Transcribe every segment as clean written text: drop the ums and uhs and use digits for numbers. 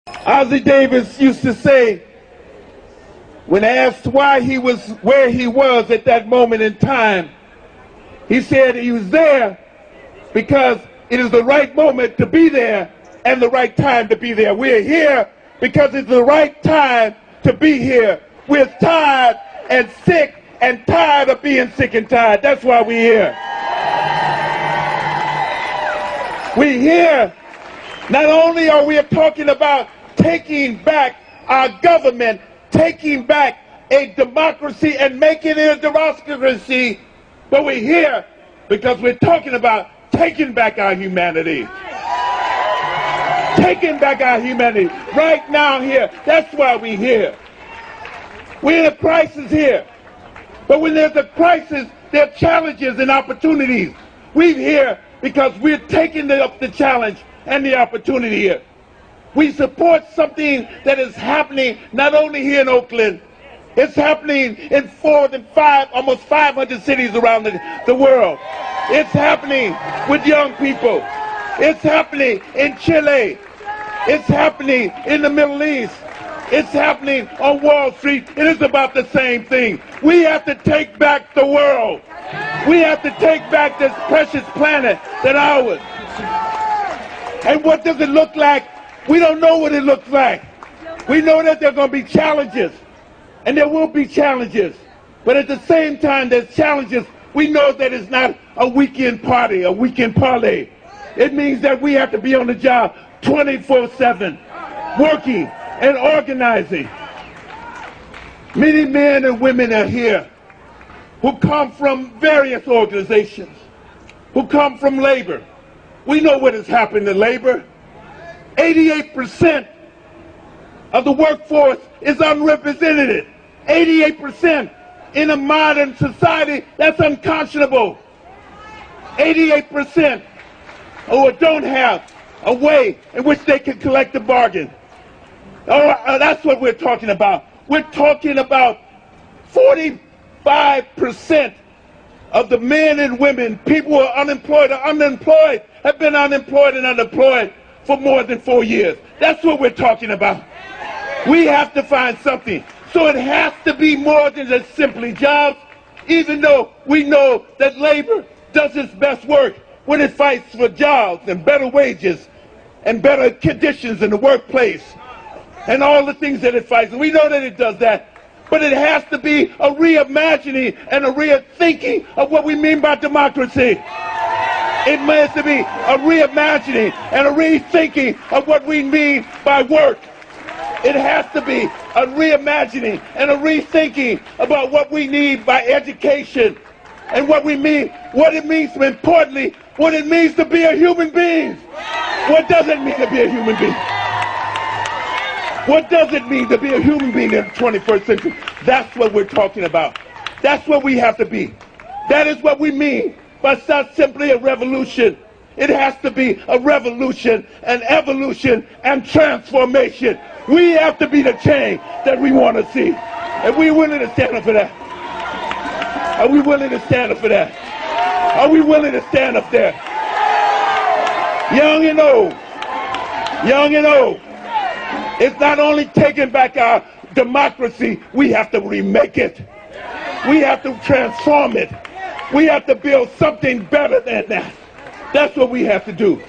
Ozzie Davis used to say, when asked why he was where he was at that moment in time, he said he was there because it is the right moment to be there and the right time to be there. We're here because it's the right time to be here. We're tired and sick and tired of being sick and tired. That's why we're here. We're here. Not only are we talking about taking back our government, taking back a democracy and making it a democracy, but we're here because we're talking about taking back our humanity. Taking back our humanity right now here. That's why we're here. We're in a crisis here. But when there's a crisis, there are challenges and opportunities. We're here because we're taking up the challenge and the opportunity here. We support something that is happening not only here in Oakland, it's happening in almost 500 cities around the world. It's happening with young people. It's happening in Chile. It's happening in the Middle East. It's happening on Wall Street. It is about the same thing. We have to take back the world. We have to take back this precious planet that's ours. And what does it look like? We don't know what it looks like. We know that there are going to be challenges. And there will be challenges. But at the same time, there's challenges. We know that it's not a weekend party, a weekend parlay. It means that we have to be on the job 24/7, working and organizing. Many men and women are here who come from various organizations, who come from labor. We know what has happened to labor. 88% of the workforce is unrepresented. 88% in a modern society, that's unconscionable. 88% who don't have a way in which they can collect the bargain. That's what we're talking about. We're talking about 45% of the men and women, people who are unemployed, have been unemployed and unemployed for more than 4 years. That's what we're talking about. We have to find something. So it has to be more than just simply jobs, even though we know that labor does its best work when it fights for jobs and better wages and better conditions in the workplace and all the things that it fights. We know that it does that. But it has to be a reimagining and a rethinking of what we mean by democracy. It has to be a reimagining and a rethinking of what we mean by work. It has to be a reimagining and a rethinking about what we need by education and what we mean, what it means, importantly, what it means to be a human being. What does it mean to be a human being? What does it mean to be a human being in the 21st century? That's what we're talking about. That's what we have to be. That is what we mean by it's not simply a revolution. It has to be a revolution, an evolution, and transformation. We have to be the change that we want to see. And we're willing to stand up for that. Are we willing to stand up for that? Are we willing to stand up there? Young and old. Young and old. It's not only taking back our democracy, we have to remake it. We have to transform it. We have to build something better than that. That's what we have to do.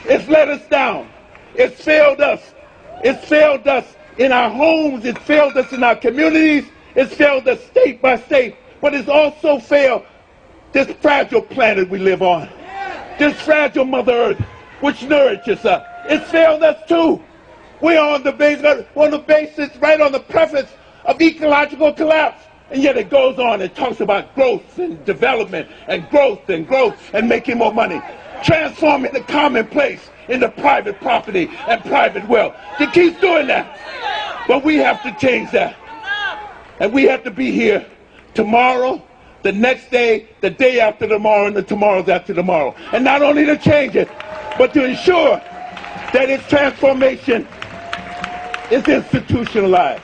It's let us down. It's failed us. It's failed us in our homes. It's failed us in our communities. It's failed us state by state. But it's also failed this fragile planet we live on. This fragile Mother Earth, which nourishes us. It's failed us too. We're on the basis, right on the preface of ecological collapse. And yet it goes on and talks about growth and development and growth and making more money. Transforming the commonplace into private property and private wealth. It keeps doing that. But we have to change that. And we have to be here tomorrow, the next day, the day after tomorrow, and the tomorrows after tomorrow. And not only to change it, but to ensure that its transformation is institutionalized.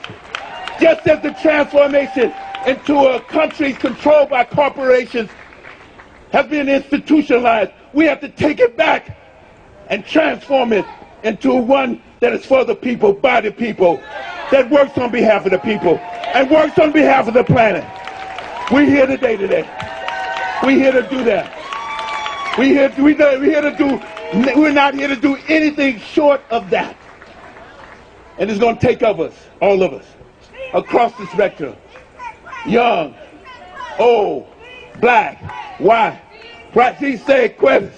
Just as the transformation into a country controlled by corporations has been institutionalized, we have to take it back and transform it into one that is for the people, by the people, that works on behalf of the people, and works on behalf of the planet. We're here today. We're here to do that. We're not here to do anything short of that. And it's going to take of us, all of us, across the spectrum. Young, old, black, white. Si se cuetas.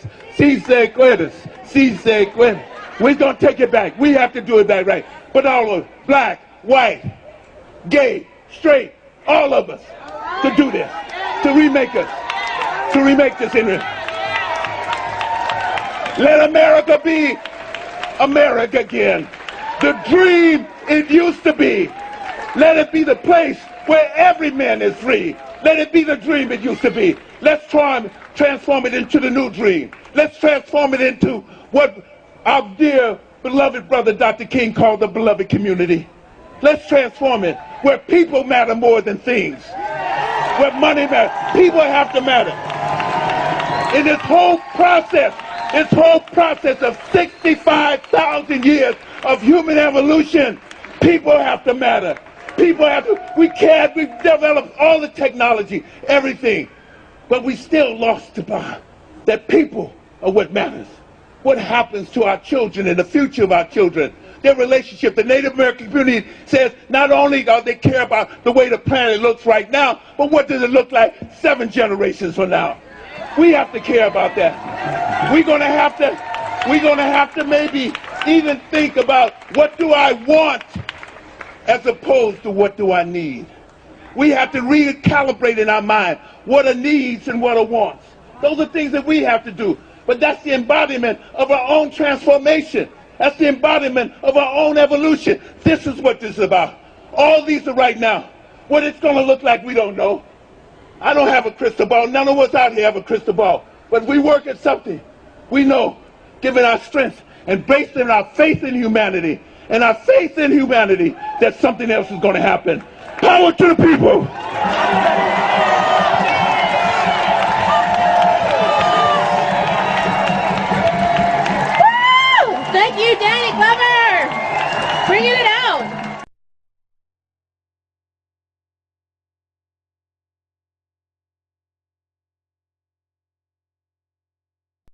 We're going to take it back. We have to do it back right. But all of us, black, white, gay, straight, all of us, to do this, to remake this in here. Let America be America again. The dream it used to be. Let it be the place where every man is free. Let it be the dream it used to be. Let's try and transform it into the new dream. Let's transform it into what our dear beloved brother Dr. King called the beloved community. Let's transform it where people matter more than things. Where money matters. People have to matter. In this whole process of 65,000 years of human evolution, people have to matter. We've developed all the technology, everything, but we still lost the bar that people are what matters. What happens to our children and the future of our children, their relationship. The Native American community says not only do they care about the way the planet looks right now, but what does it look like 7 generations from now? We have to care about that. We're gonna have to maybe even think about what do I want as opposed to what do I need. We have to recalibrate in our mind what are needs and what are wants. Those are things that we have to do. But that's the embodiment of our own transformation. That's the embodiment of our own evolution. This is what this is about. All these are right now. What it's going to look like, we don't know. I don't have a crystal ball. None of us out here have a crystal ball. But we work at something. We know, given our strength and based on our faith in humanity, and our faith in humanity, that something else is going to happen. Power to the people. Thank you, Danny Glover. Bringing it out.